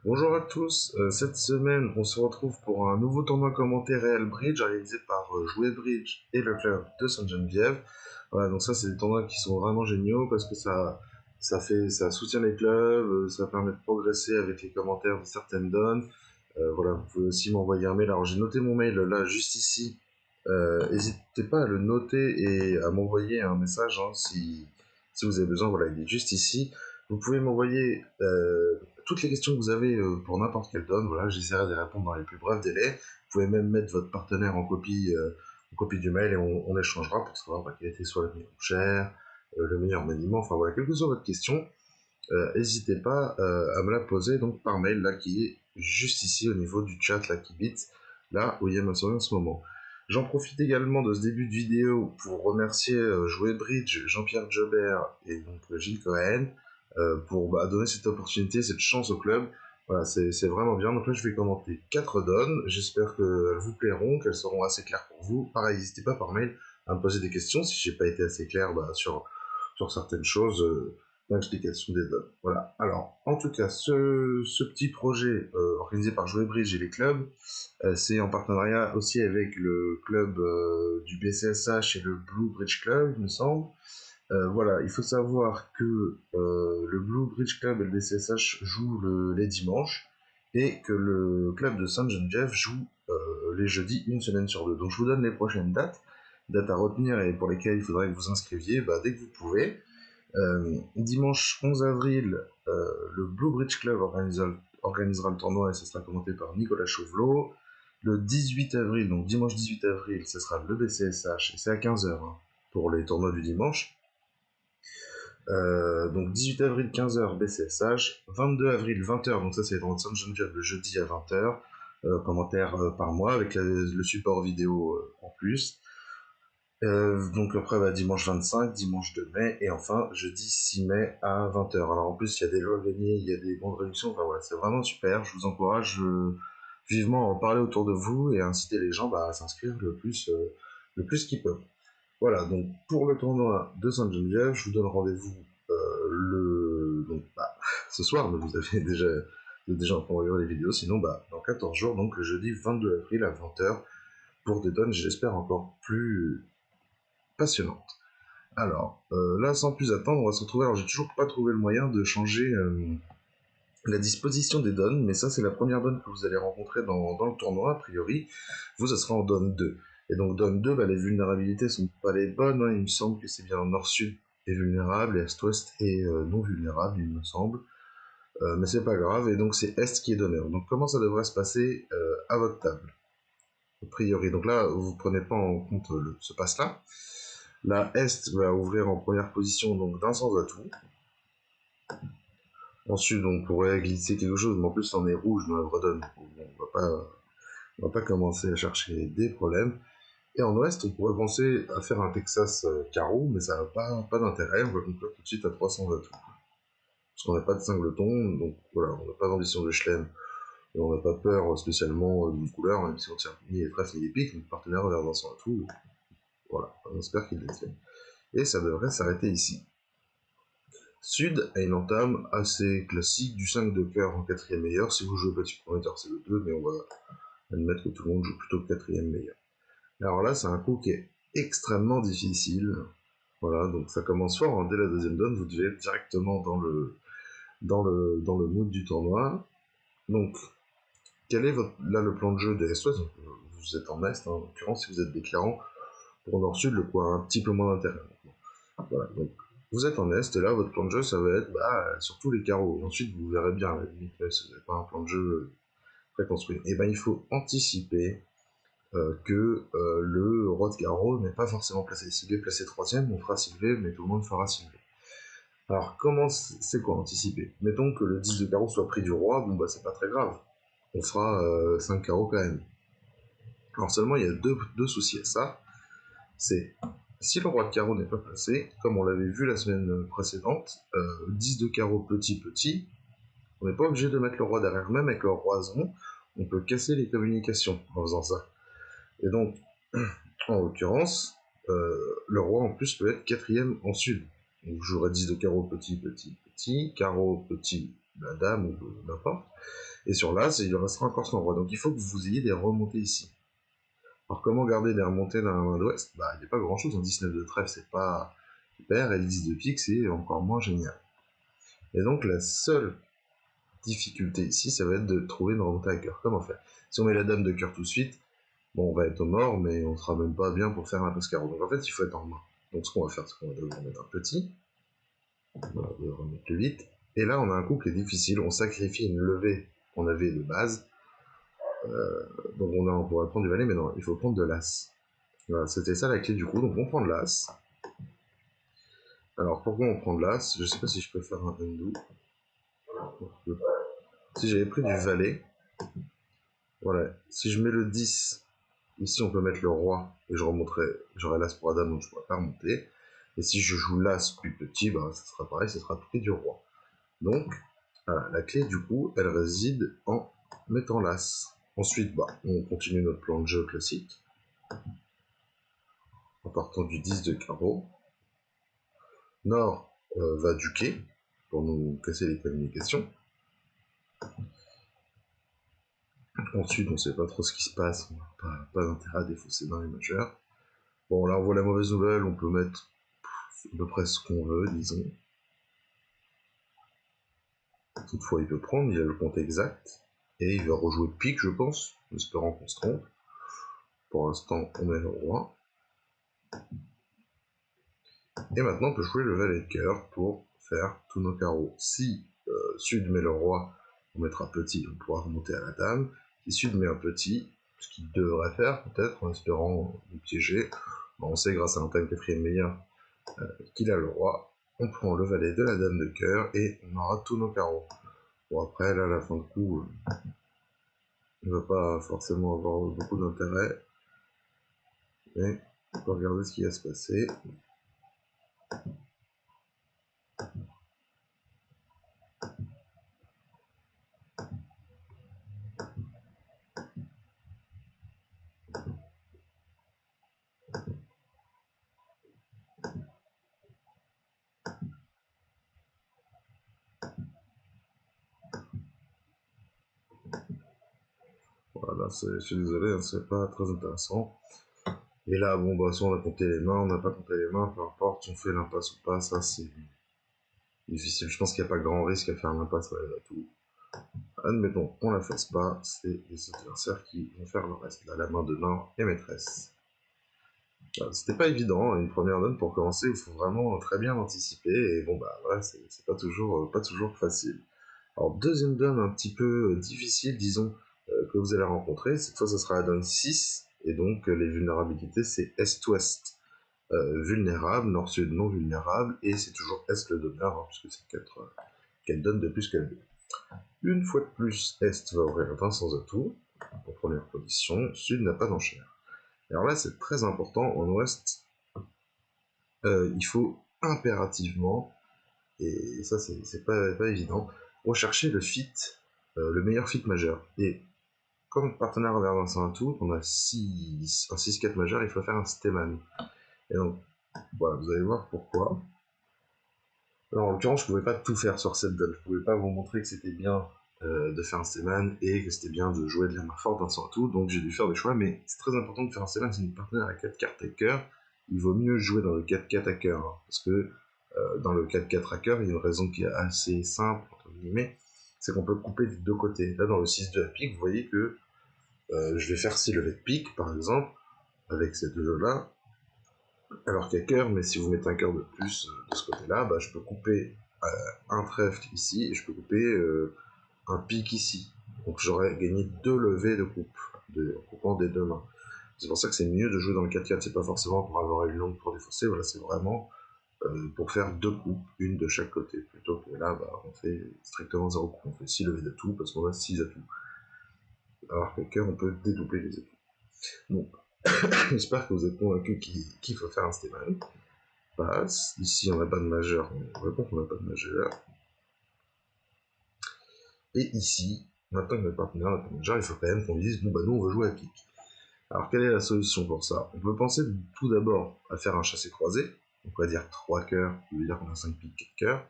Bonjour à tous, cette semaine on se retrouve pour un nouveau tournoi commenté Real Bridge réalisé par Jouer Bridge et le club de Sainte-Geneviève. Voilà, donc ça c'est des tournois qui sont vraiment géniaux parce que ça soutient les clubs, ça permet de progresser avec les commentaires de certaines donnes. Voilà, vous pouvez aussi m'envoyer un mail. Alors j'ai noté mon mail là juste ici. N'hésitez pas à le noter et à m'envoyer un message si vous avez besoin. Voilà, il est juste ici. Vous pouvez m'envoyer toutes les questions que vous avez pour n'importe quelle donne. Voilà, j'essaierai de répondre dans les plus brefs délais. Vous pouvez même mettre votre partenaire en copie du mail et on échangera pour savoir quel était soit le meilleur cher, le meilleur maniement. Enfin voilà, quelle que soit votre question, n'hésitez pas à me la poser donc par mail là qui est juste ici au niveau du chat là qui bite là où il y a ma souris en ce moment. J'en profite également de ce début de vidéo pour remercier Jouer Bridge, Jean-Pierre Jobert et donc Gilles Cohen pour donner cette opportunité, cette chance au club. Voilà, c'est vraiment bien. Donc là, je vais commenter 4 donnes. J'espère qu'elles vous plairont, qu'elles seront assez claires pour vous. Pareil, n'hésitez pas par mail à me poser des questions si j'ai pas été assez clair sur certaines choses. L'explication des donnes. Voilà. Alors, en tout cas, ce petit projet organisé par Jouer Bridge et les clubs, c'est en partenariat aussi avec le club du BCSH et le Blue Bridge Club, il me semble. Voilà, il faut savoir que le Blue Bridge Club et le BCSH jouent les dimanches et que le club de Sainte-Geneviève joue les jeudis une semaine sur deux. Donc je vous donne les prochaines dates à retenir et pour lesquelles il faudrait que vous inscriviez dès que vous pouvez. Dimanche 11 avril, le Blue Bridge Club organisera le tournoi et ce sera commenté par Nicolas Chauvelot. Le 18 avril, donc dimanche 18 avril, ce sera le BCSH et c'est à 15h pour les tournois du dimanche. Donc 18 avril 15h BCSH, 22 avril 20h, donc ça c'est dans Sainte-Geneviève le jeudi à 20h, commentaire par mois avec le support vidéo en plus. Donc après dimanche 25, dimanche 2 mai, et enfin jeudi 6 mai à 20h. Alors en plus il y a des lots gagnés, il y a des bons de réduction, enfin voilà, c'est vraiment super, je vous encourage vivement à en parler autour de vous et à inciter les gens à s'inscrire le plus qu'ils peuvent. Voilà, donc pour le tournoi de Sainte-Geneviève, je vous donne rendez-vous ce soir, mais vous avez déjà en train de regarder les vidéos, sinon dans 14 jours, donc le jeudi 22 avril à 20h, pour des donnes, j'espère, encore plus passionnantes. Alors, là, sans plus attendre, on va se retrouver. Alors, j'ai toujours pas trouvé le moyen de changer la disposition des donnes, mais ça, c'est la première donne que vous allez rencontrer dans le tournoi, a priori. Vous, ça sera en donne 2. Et donc, donne 2, les vulnérabilités sont pas les bonnes. Il me semble que c'est bien nord-sud est vulnérable et est-ouest est non vulnérable, il me semble. Mais c'est pas grave, et donc c'est est qui est d'honneur. Donc, comment ça devrait se passer à votre table, a priori. Donc là, vous prenez pas en compte ce passe-là. La Est va ouvrir en première position donc d'un sans atout. Ensuite, on pourrait glisser quelque chose, mais en plus, on est rouge dans la vraie donne. On va pas commencer à chercher des problèmes. Et en Ouest, on pourrait penser à faire un Texas carreau, mais ça n'a pas d'intérêt. On va conclure tout de suite à 300 atouts. Parce qu'on n'a pas de singleton, donc voilà, on n'a pas d'ambition de chelem. Et on n'a pas peur spécialement d'une couleur, même si on tient ni les trèfles ni les piques. Notre partenaire regarde dans son atout. Voilà, on espère qu'il les tienne. Et ça devrait s'arrêter ici. Sud a une entame assez classique du 5 de cœur en quatrième meilleur. Si vous jouez petit prometteur, c'est le 2, mais on va admettre que tout le monde joue plutôt quatrième meilleur. Alors là, c'est un coup qui est extrêmement difficile. Voilà, donc ça commence fort. Dès la deuxième donne, vous devez être directement dans le mood du tournoi. Donc, quel est là le plan de jeu des Est-Ouest? Vous êtes en Est, en l'occurrence, si vous êtes déclarant. Pour Nord-Sud, le coup a un petit peu moins d'intérêt. Voilà, donc vous êtes en Est, et là, votre plan de jeu, ça va être surtout les carreaux. Ensuite, vous verrez bien, la limite, si vous n'avez pas un plan de jeu préconstruit. Et il faut anticiper que le roi de carreau n'est pas forcément placé. S'il est placé troisième, on fera s'il mais tout le monde fera s'il. Alors, c'est quoi anticiper? Mettons que le 10 de carreau soit pris du roi, c'est pas très grave. On fera 5 carreaux quand même. Alors seulement, il y a deux soucis à ça. C'est si le roi de carreau n'est pas placé, comme on l'avait vu la semaine précédente, 10 de carreau petit, on n'est pas obligé de mettre le roi derrière, même avec le roison, on peut casser les communications en faisant ça. Et donc, en l'occurrence, le roi en plus peut être quatrième en sud. Donc je jouerai 10 de carreau petit, carreau la dame ou n'importe. Et sur l'as, il restera encore son roi. Donc il faut que vous ayez des remontées ici. Alors comment garder des remontées dans la main d'ouest? Bah il n'y a pas grand chose en 19 de trèfle, c'est pas super, et le 10 de pique c'est encore moins génial. Et donc la seule difficulté ici, ça va être de trouver une remontée à cœur. Comment faire? Si on met la dame de cœur tout de suite, bon on va être au mort, mais on sera même pas bien pour faire un passe carreau. Donc en fait il faut être en main. Donc ce qu'on va faire, c'est qu'on va devoir mettre un petit, on va remettre le 8, et là on a un coup qui est difficile, on sacrifie une levée qu'on avait de base, donc on pourrait prendre du valet, mais non, il faut prendre de l'as. Voilà, c'était ça la clé du coup, donc on prend de l'as. Alors pourquoi on prend de l'as? Je sais pas si je peux faire un undo. Si j'avais pris du valet, voilà, si je mets le 10, ici on peut mettre le roi, et j'aurai l'as pour la dame, donc je pourrais pas remonter. Et si je joue l'as plus petit, bah ça sera pareil, ça sera prix du roi. Donc, voilà, la clé du coup, elle réside en mettant l'as. Ensuite, bah, on continue notre plan de jeu classique, en partant du 10 de carreau. Nord va duquer, pour nous casser les communications. Ensuite, on sait pas trop ce qui se passe, on n'a pas d'intérêt à défausser dans les majeurs. Bon, là on voit la mauvaise nouvelle, on peut mettre à peu près ce qu'on veut, disons. Toutefois, il peut prendre, il a le compte exact, et il va rejouer pique, je pense, en espérant qu'on se trompe. Pour l'instant, on met le roi. Et maintenant, on peut jouer le valet de cœur pour faire tous nos carreaux. Si Sud met le roi, on mettra petit, on pourra remonter à la dame. Si Sud met un petit, ce qu'il devrait faire peut-être, en espérant nous piéger, bon, on sait grâce à un time quatrième meilleur qu'il a le roi. On prend le valet de la dame de cœur et on aura tous nos carreaux. Bon après, là, la fin de coup, on ne va pas forcément avoir beaucoup d'intérêt. Mais on peut regarder ce qui va se passer. Voilà, je suis désolé, hein, c'est pas très intéressant. Et là, bon, bah, soit on a compté les mains, on n'a pas compté les mains, peu importe, on fait l'impasse ou pas, ça c'est difficile. Je pense qu'il n'y a pas grand risque à faire l'impasse à tout. Admettons, on la fasse pas, c'est les adversaires qui vont faire le reste. Là, la main de Nord est maîtresse. Voilà, c'était pas évident, une première donne pour commencer, il faut vraiment très bien anticiper, et bon, bah, voilà, c'est pas toujours facile. Alors, deuxième donne un petit peu difficile, disons, que vous allez rencontrer, cette fois, ce sera la donne 6, et donc les vulnérabilités, c'est Est-Ouest. Vulnérable, Nord-Sud non vulnérable, et c'est toujours Est le donneur, hein, puisque c'est 4 donnes de plus qu'elle 2. Une fois de plus, Est va ouvrir 20 sans atout, en première position, Sud n'a pas d'enchère. Alors là, c'est très important, en Ouest, il faut impérativement, et ça c'est pas évident, rechercher le fit, le meilleur fit majeur. Et comme partenaire envers Vincent Atout, on a un 6-4 majeur, il faut faire un Steman. Et donc, voilà, vous allez voir pourquoi. Alors, en l'occurrence, je pouvais pas tout faire sur cette donne. Je pouvais pas vous montrer que c'était bien de faire un Steman et que c'était bien de jouer de la main forte Vincent Atout, donc j'ai dû faire des choix, mais c'est très important de faire un Steman, c'est une partenaire à 4 cartes à cœur. Il vaut mieux jouer dans le 4-4 à cœur, hein, parce que dans le 4-4 à cœur, il y a une raison qui est assez simple, entre guillemets, c'est qu'on peut couper des deux côtés. Là, dans le 6-2 à pique, vous voyez que je vais faire 6 levées de pique, par exemple, avec ces deux jeux-là, alors qu'à cœur, mais si vous mettez un cœur de plus de ce côté-là, bah, je peux couper un trèfle ici, et je peux couper un pique ici. Donc j'aurais gagné 2 levées de coupe, en coupant des deux mains. C'est pour ça que c'est mieux de jouer dans le 4-4, c'est pas forcément pour avoir une longue pour défausser, voilà, c'est vraiment pour faire 2 coupes, une de chaque côté, plutôt que là, bah, on fait strictement 0 coupe, on fait 6 levées de tout, parce qu'on a 6 atouts. Alors qu'à cœur, on peut dédoubler les atouts. Bon, j'espère que vous êtes convaincus qu'il faut faire un Steman. Passe. Ici, on n'a pas de majeur, on répond qu'on n'a pas de majeur. Et ici, maintenant que notre partenaire n'a pas de majeur, il faut quand même qu'on dise, bon bah nous on veut jouer à pique. Alors quelle est la solution pour ça? On peut penser tout d'abord à faire un chassé croisé, on va dire 3 cœurs, qui veut dire qu'on a 5 piques, 4 cœurs.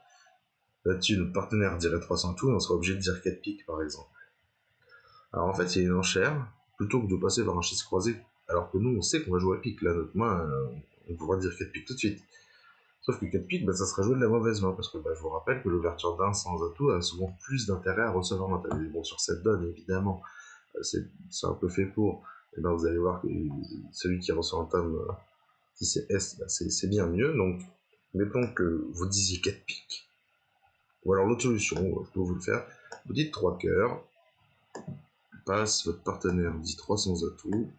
Là-dessus, notre partenaire dirait 300 tout, et on sera obligé de dire 4 piques, par exemple. Alors en fait, il y a une enchère, plutôt que de passer par un chaise croisé, alors que nous, on sait qu'on va jouer à pique. Là, notre main, on pourra dire 4 piques tout de suite. Sauf que 4 piques, bah, ça sera joué de la mauvaise main, parce que je vous rappelle que l'ouverture d'un sans atout a souvent plus d'intérêt à recevoir un atout. Bon, sur cette donne, évidemment, c'est un peu fait pour. Et ben, vous allez voir que celui qui reçoit un tome, si c'est S, bah, c'est bien mieux. Donc, mettons que vous disiez 4 piques. Ou alors l'autre solution, je peux vous le faire, vous dites 3 cœurs, passe, votre partenaire dit 3 sans atout,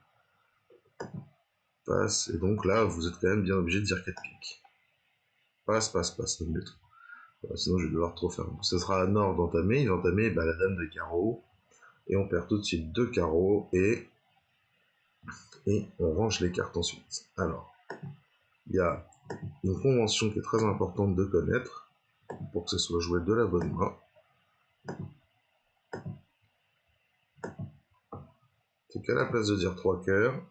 passe, et donc là, vous êtes quand même bien obligé de dire 4 piques. Passe, admettons. Voilà, sinon, je vais devoir trop faire. Ce sera à Nord d'entamer, il va entamer bah, la dame de carreau, et on perd tout de suite 2 carreaux, et on range les cartes ensuite. Alors, il y a une convention qui est très importante de connaître, pour que ce soit joué de la bonne main. C'est qu'à la place de dire 3 cœurs,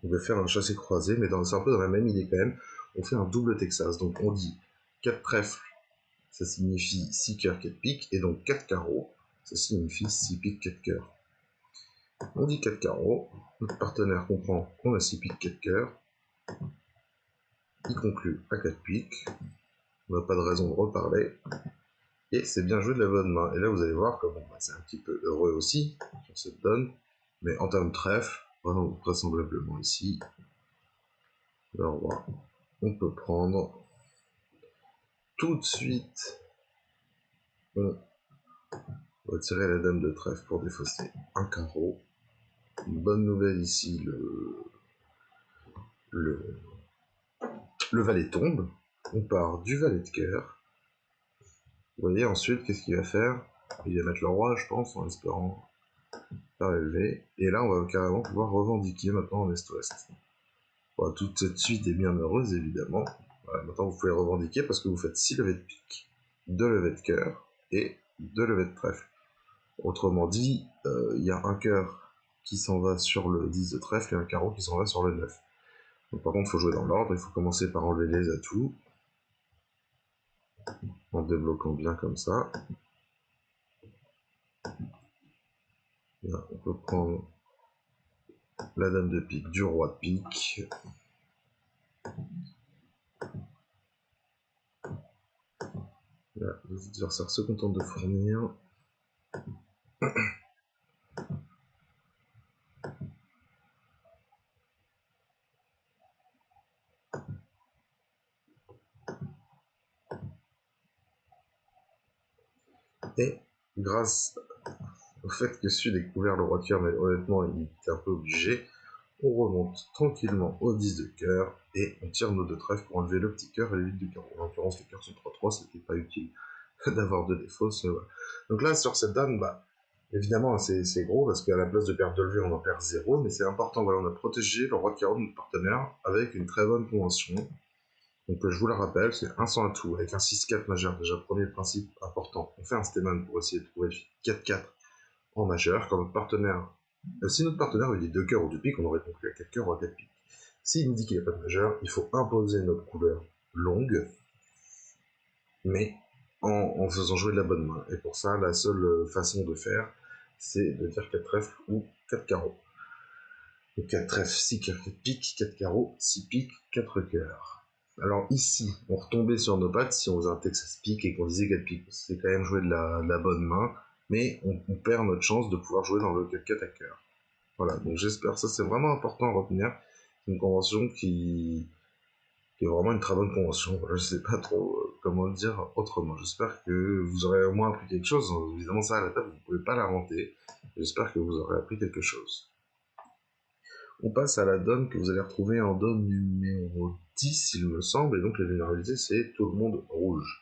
on va faire un chassé croisé, mais c'est un peu dans la même idée quand même. On fait un double Texas, donc on dit 4 trèfles, ça signifie 6 cœurs, 4 piques, et donc 4 carreaux, ça signifie 6 piques, 4 cœurs. On dit 4 carreaux, notre partenaire comprend qu'on a 6 piques, 4 cœurs, il conclut à 4 piques, on n'a pas de raison de reparler, et c'est bien joué de la bonne main. Et là vous allez voir que bon, bah, c'est un petit peu heureux aussi sur cette donne, mais en termes de trèfle, vraisemblablement ici, alors voilà, on peut prendre tout de suite, on va tirer la dame de trèfle pour défausser un carreau. Une bonne nouvelle ici, le valet tombe, on part du valet de cœur. Vous voyez, ensuite, qu'est-ce qu'il va faire? Il va mettre le roi, je pense, en espérant faire élever. Et là, on va carrément pouvoir revendiquer maintenant en est-ouest. Voilà, toute cette suite est bien heureuse, évidemment. Voilà, maintenant, vous pouvez revendiquer parce que vous faites 6 levées de pique, 2 levées de cœur et 2 levées de trèfle. Autrement dit, il y a un cœur qui s'en va sur le 10 de trèfle et un carreau qui s'en va sur le 9. Donc, par contre, il faut jouer dans l'ordre, il faut commencer par enlever les atouts, en débloquant bien comme ça. Là, on peut prendre la dame de pique du roi de pique. Là, les adversaires se contentent de fournir. Et grâce au fait que Sud ait couvert le roi de cœur, mais honnêtement il était un peu obligé, on remonte tranquillement au 10 de cœur et on tire nos 2 trèfles pour enlever le petit cœur et le 8 de carreau. En l'occurrence, les cœurs sont 3-3, c'était pas utile d'avoir 2 défauts. Voilà. Donc là, sur cette dame, bah, évidemment, c'est gros parce qu'à la place de perdre de levée, on en perd 0, mais c'est important. Voilà, on a protégé le roi de carreau de notre partenaire avec une très bonne convention. Donc je vous la rappelle, c'est 1 sans atout, avec un 6-4 majeur. Déjà, premier principe important, on fait un stéman pour essayer de trouver 4-4 en majeur. Quand notre partenaire, si notre partenaire lui dit 2 cœurs ou 2 piques, on aurait conclu à 4 cœurs ou à 4 piques. S'il nous dit qu'il n'y a pas de majeur, il faut imposer notre couleur longue, mais en faisant jouer de la bonne main. Et pour ça, la seule façon de faire, c'est de dire 4 trèfles ou 4 carreaux. Donc 4 trèfles, 6 cœurs, 4 piques, 4 carreaux, 6 piques, 4 cœurs. Alors ici, on retombait sur nos pattes si on faisait un Texas pique et qu'on disait 4 piques. C'est quand même jouer de la bonne main, mais on perd notre chance de pouvoir jouer dans le 4-4 à cœur. Voilà, donc j'espère, ça c'est vraiment important à retenir. C'est une convention qui est vraiment une très bonne convention. Voilà, je sais pas trop comment le dire autrement. J'espère que vous aurez au moins appris quelque chose. Évidemment, ça à la table, vous ne pouvez pas l'inventer. J'espère que vous aurez appris quelque chose. On passe à la donne que vous allez retrouver en donne numéro 10, il me semble, et donc la généralité c'est tout le monde rouge.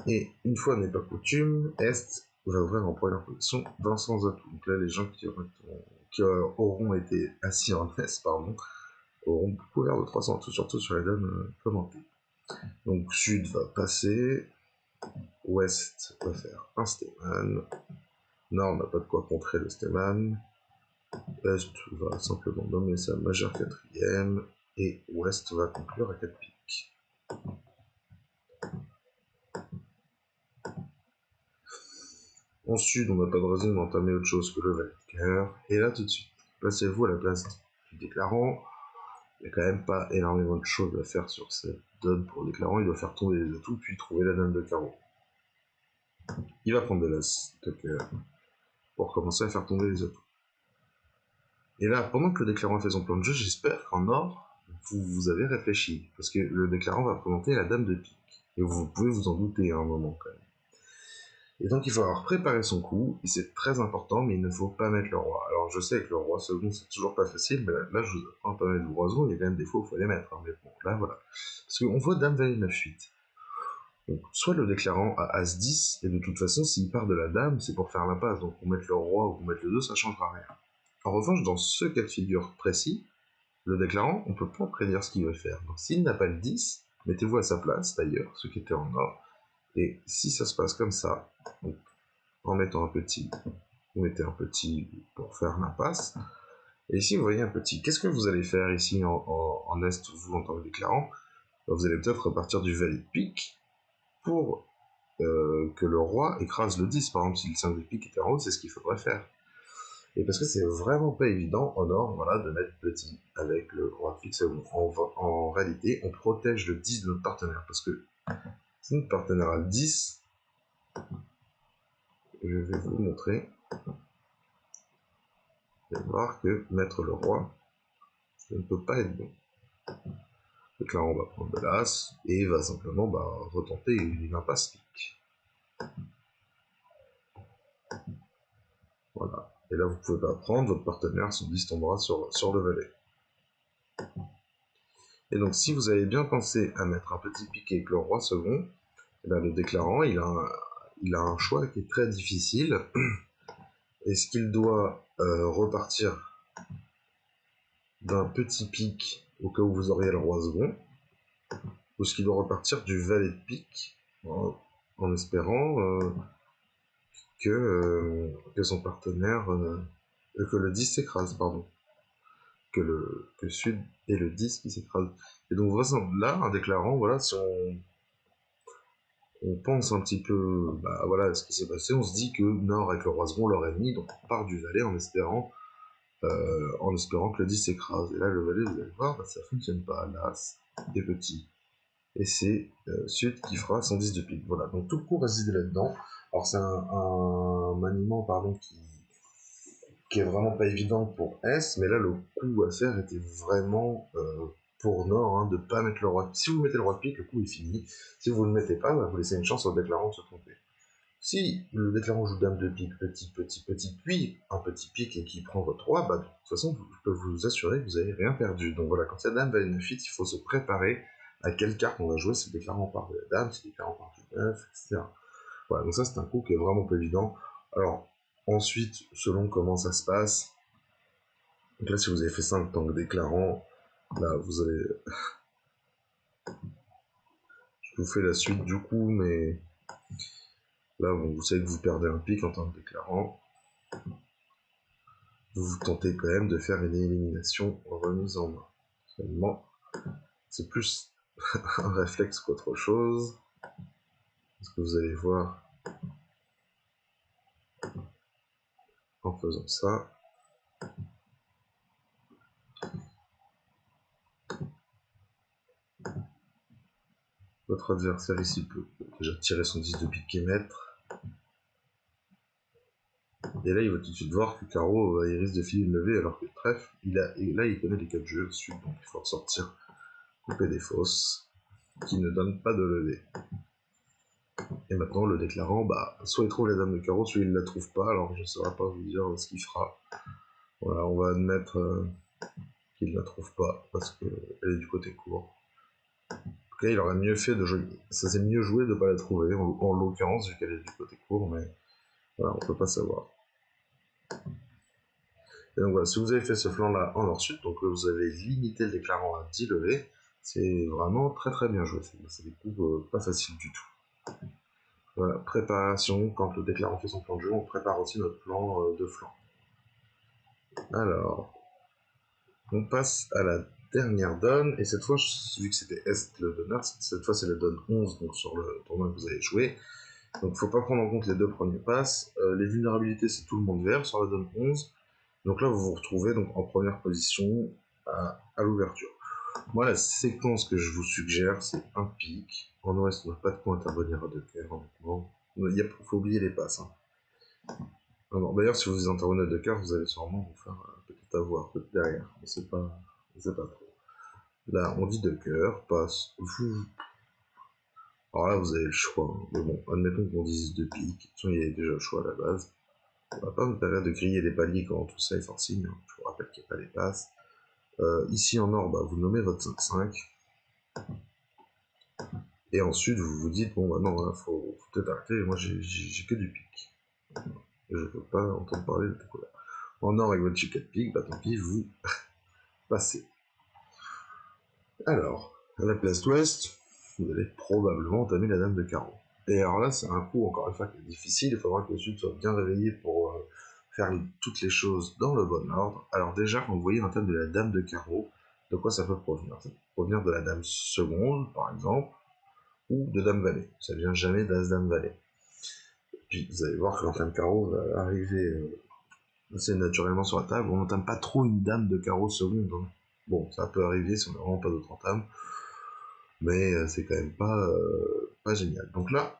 Et une fois n'est pas coutume, Est va ouvrir en première position d'un sans atout. Donc là, les gens qui auront été assis en Est, pardon, auront couvert de 300 atouts, surtout sur la donne commentée. Donc Sud va passer, Ouest va faire un Stéman, Nord n'a pas de quoi contrer le Stéman, Est va simplement nommer sa majeure quatrième, et Ouest va conclure à 4 piques. Ensuite, on n'a pas de raison d'entamer autre chose que le valet de cœur. Et là, tout de suite, placez-vous à la place du déclarant. Il n'y a quand même pas énormément de choses à faire sur cette donne pour le déclarant. Il doit faire tomber les atouts, puis trouver la dame de carreau. Il va prendre de l'as de cœur pour commencer à faire tomber les atouts. Et là, pendant que le déclarant fait son plan de jeu, j'espère qu'en or, vous avez réfléchi. Parce que le déclarant va présenter la dame de pique. Et vous pouvez vous en douter à un moment quand même. Et donc il faut avoir préparé son coup, et c'est très important, mais il ne faut pas mettre le roi. Alors je sais que le roi second c'est toujours pas facile, mais là je vous apprends à pas mettre le roi second, il y a quand même des fois où il faut les mettre, hein, mais bon, là voilà. Parce qu'on voit dame valet 9-8. Donc soit le déclarant a as 10, et de toute façon s'il part de la dame, c'est pour faire l'impasse, donc qu'on mette le roi ou qu'on mette le 2, ça changera rien. En revanche, dans ce cas de figure précis, le déclarant, on peut pas prédire ce qu'il va faire. Donc s'il n'a pas le 10, mettez-vous à sa place d'ailleurs, ce qui était en or, et si ça se passe comme ça, donc, en mettant un petit, vous mettez un petit pour faire l'impasse, et ici vous voyez un petit. Qu'est-ce que vous allez faire ici en est, vous en tant que déclarant? Vous allez peut-être repartir du valet de pique pour que le roi écrase le 10, par exemple si le 5 de pique était en haut, c'est ce qu'il faudrait faire. Et parce que c'est vraiment pas évident en or, voilà, de mettre petit avec le roi de pique second. En réalité, on protège le 10 de notre partenaire, parce que si notre partenaire a le 10, je vais vous montrer, vous allez voir que mettre le roi, ça ne peut pas être bon. Donc là, on va prendre de l'as, et il va simplement retenter une impasse pique. Voilà. Et là, vous pouvez pas prendre, votre partenaire, son 10 tombera sur le valet. Et donc, si vous avez bien pensé à mettre un petit piqué avec le roi second, le déclarant, il a un choix qui est très difficile. Est-ce qu'il doit repartir d'un petit pic au cas où vous auriez le roi second, ou est-ce qu'il doit repartir du valet de pique en espérant que son partenaire, que le 10 s'écrase, pardon, que Sud et le 10 qui s'écrase. Et donc là, un déclarant, voilà, si on pense un petit peu, voilà, ce qui s'est passé, on se dit que Nord avec le roi second l'aurait mis, donc on part du valet en espérant que le 10 s'écrase. Et là, le valet, vous allez voir, ça fonctionne pas, l'as est petit. Et c'est Sud qui fera son 10 de pique. Voilà, donc tout le coup réside là-dedans. Alors c'est un maniement, pardon, qui est vraiment pas évident pour S, mais là le coup à faire était vraiment pour Nord, hein, de pas mettre le roi. Si vous mettez le roi de pique, le coup est fini. Si vous ne le mettez pas, vous laissez une chance au déclarant de se tromper. Si le déclarant joue dame de pique, petit, puis un petit pique et qui prend votre roi, de toute façon, je peux vous assurer que vous n'avez rien perdu. Donc voilà, quand il y a dame valet 9 il faut se préparer à quelle carte on va jouer, si le déclarant part de la dame, si le déclarant part du 9, etc. Voilà, donc ça c'est un coup qui est vraiment pas évident. Alors, ensuite, selon comment ça se passe, donc là si vous avez fait ça en tant que déclarant, là vous allez... Je vous fais la suite du coup, mais là vous savez que vous perdez un pic en tant que déclarant. Vous tentez quand même de faire une élimination remise en main. Seulement, c'est plus un réflexe qu'autre chose. Parce que vous allez voir en faisant ça. Votre adversaire ici peut déjà tirer son 10 de pique et mettre. Et là, il va tout de suite voir que carreau, il risque de filer une levée, alors que le trèfle, et là, il connaît les 4 jeux ensuite, donc il faut ressortir, couper des fausses, qui ne donnent pas de levée. Et maintenant, le déclarant, soit il trouve la dame de carreau, soit il ne la trouve pas, alors je ne saurais pas vous dire ce qu'il fera. Voilà, on va admettre qu'il ne la trouve pas, parce qu'elle est du côté court. En tout cas, il aurait mieux fait de jouer. Ça s'est mieux joué de ne pas la trouver, en l'occurrence, vu qu'elle est du côté court, mais voilà, on ne peut pas savoir. Et donc voilà, si vous avez fait ce flanc-là en or-sud, donc vous avez limité le déclarant à 10 levées, c'est vraiment très très bien joué. C'est des coups pas faciles du tout. Voilà, préparation, quand le déclarant fait son plan de jeu, on prépare aussi notre plan de flanc. Alors, on passe à la dernière donne, et cette fois, vu que c'était Est le donneur, cette fois c'est la donne 11, donc sur le tournoi que vous avez joué. Donc faut pas prendre en compte les deux premiers passes. Les vulnérabilités, c'est tout le monde vert sur la donne 11. Donc là, vous vous retrouvez donc en première position à l'ouverture. Moi, la séquence que je vous suggère, c'est un pic. En ouest, on n'a pas de quoi intervenir à deux cœurs, honnêtement. Il faut oublier les passes. Hein. D'ailleurs, si vous intervenez à deux cœurs, vous allez sûrement vous faire peut-être avoir peut-être derrière. On sait pas trop. Là, on dit deux cœurs, passe. Alors là, vous avez le choix. Hein. Mais bon, admettons qu'on dise deux piques. Il y a déjà le choix à la base. On va pas me permettre de griller les paliers quand tout ça est forcing. Hein. Je vous rappelle qu'il n'y a pas les passes. Ici en or, bah, vous nommez votre 5-5. Et ensuite, vous vous dites, bon, bah non, là, faut peut-être arrêter. Moi, j'ai que du pique. Je ne peux pas entendre parler de tout là. En or avec votre chicken pique, bah tant pis, vous passez. Alors, à la place ouest, vous allez probablement entamer la dame de carreau. Et alors là, c'est un coup, encore une fois, qui est difficile. Il faudra que le sud soit bien réveillé pour faire toutes les choses dans le bon ordre. Alors déjà, quand vous voyez un thème de la dame de carreau, de quoi ça peut provenir? Ça peut provenir de la dame seconde, par exemple, ou de dame valet. Ça vient jamais d'as dame valet. Puis vous allez voir que l'entame carreau va arriver assez naturellement sur la table. On n'entame pas trop une dame de carreau seconde. Hein. Bon, ça peut arriver si on n'a vraiment pas d'autres entames, mais c'est quand même pas génial. Donc là,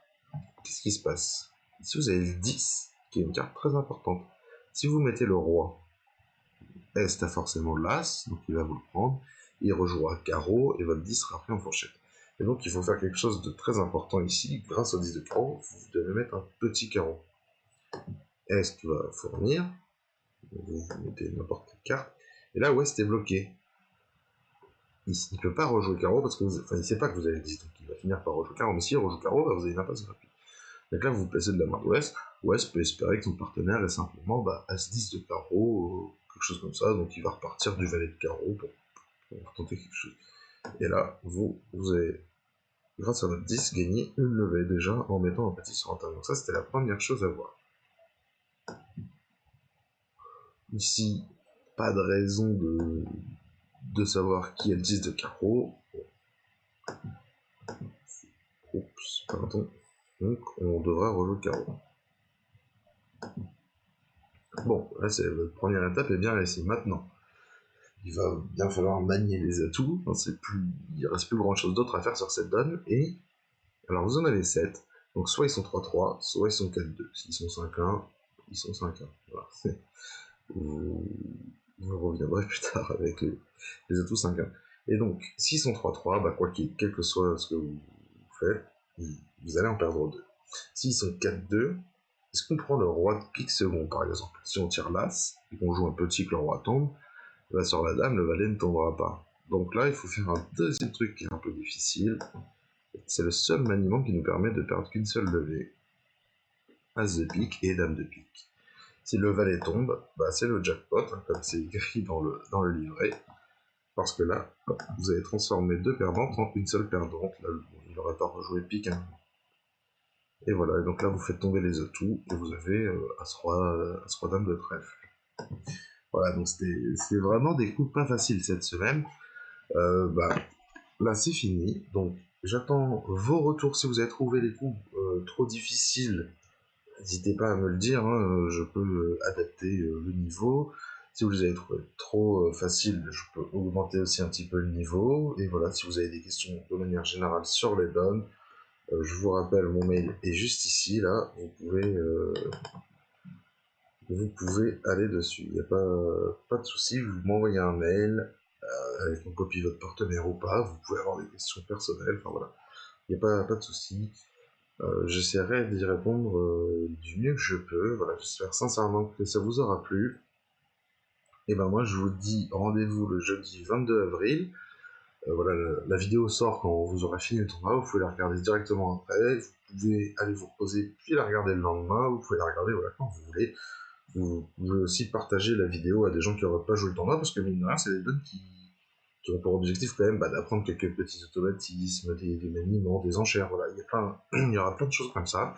qu'est-ce qui se passe? Si vous avez le 10, qui est une carte très importante, si vous mettez le roi, Est a forcément l'As, donc il va vous le prendre, il rejouera carreau, et votre 10 sera pris en fourchette. Et donc il faut faire quelque chose de très important ici, grâce au 10 de carreau, vous devez mettre un petit carreau. Est va fournir, vous mettez n'importe quelle carte, et là Ouest est bloqué. Il ne peut pas rejouer carreau parce que il ne sait pas que vous avez le 10, donc il va finir par rejouer carreau, mais s'il rejoue carreau, bah, vous avez une impasse gratuite. Donc là, vous vous placez de la main d'Ouest. Ouest peut espérer que son partenaire est simplement As-10 de carreau, quelque chose comme ça, donc il va repartir du valet de carreau pour tenter quelque chose. Et là, vous avez, grâce à votre 10, gagné une levée déjà en mettant un petit sur un tas. Donc ça, c'était la première chose à voir. Ici, pas de raison de savoir qui a le 10 de carreau. Oups, pardon. Donc, on devra rejouer carreau. Bon, là, c'est la première étape est bien réussie. Maintenant, il va bien falloir manier les atouts. Il ne reste plus grand chose d'autre à faire sur cette donne. Et alors, vous en avez 7. Donc, soit ils sont 3-3, soit ils sont 4-2. S'ils sont 5-1, ils sont 5-1. Voilà. Vous reviendrez plus tard avec les atouts 5-1. Et donc, s'ils sont 3-3, bah, quel que soit ce que vous faites, vous allez en perdre 2. S'ils sont 4-2, est-ce qu'on prend le roi de pique second, par exemple? Si on tire l'as, et qu'on joue un petit que le roi tombe, bah, sur la dame, le valet ne tombera pas. Donc là, il faut faire un deuxième truc qui est un peu difficile. C'est le seul maniement qui nous permet de perdre qu'une seule levée. As de pique et dame de pique. Si le valet tombe, bah, c'est le jackpot, hein, comme c'est écrit dans le livret. Parce que là, vous avez transformé deux perdantes en une seule perdante. Là, il n'aurait pas rejoué pique. Hein. Et voilà, donc là, vous faites tomber les atouts et vous avez As-Roi Dame de trèfle. Voilà, donc c'était vraiment des coups pas faciles cette semaine. Là, c'est fini. Donc, j'attends vos retours. Si vous avez trouvé les coups trop difficiles, n'hésitez pas à me le dire. Hein, je peux adapter le niveau. Si vous les avez trouvés trop faciles, je peux augmenter aussi un petit peu le niveau. Et voilà, si vous avez des questions de manière générale sur les donnes, je vous rappelle, mon mail est juste ici. Là, vous pouvez aller dessus. Il n'y a pas de souci. Vous m'envoyez un mail avec en copie votre partenaire ou pas. Vous pouvez avoir des questions personnelles. Enfin voilà. Il n'y a pas de souci. J'essaierai d'y répondre du mieux que je peux. Voilà, j'espère sincèrement que ça vous aura plu. Et ben moi, je vous dis rendez-vous le jeudi 22 avril. Voilà, la vidéo sort quand vous aurez fini le tournoi. Vous pouvez la regarder directement après. Vous pouvez aller vous reposer puis la regarder le lendemain. Vous pouvez la regarder voilà, quand vous voulez. Vous pouvez aussi partager la vidéo à des gens qui n'auraient pas joué le tournoi parce que mine de rien, c'est des donnes qui ont pour objectif quand même d'apprendre quelques petits automatismes, des maniements, des enchères, voilà, il y aura plein de choses comme ça.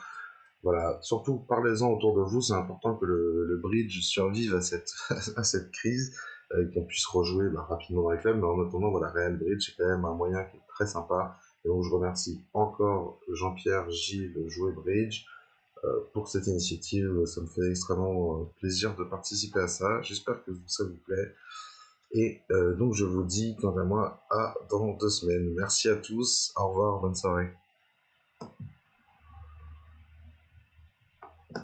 Voilà, surtout parlez-en autour de vous, c'est important que le bridge survive à cette crise, qu'on puisse rejouer rapidement dans les clubs, mais en attendant, voilà, Real Bridge, c'est quand même un moyen qui est très sympa Et donc je remercie encore Jean-Pierre, Gilles, Jouer Bridge pour cette initiative. Ça me fait extrêmement plaisir de participer à ça. J'espère que ça vous plaît. Et donc je vous dis quant à moi à dans 2 semaines. Merci à tous, au revoir, bonne soirée.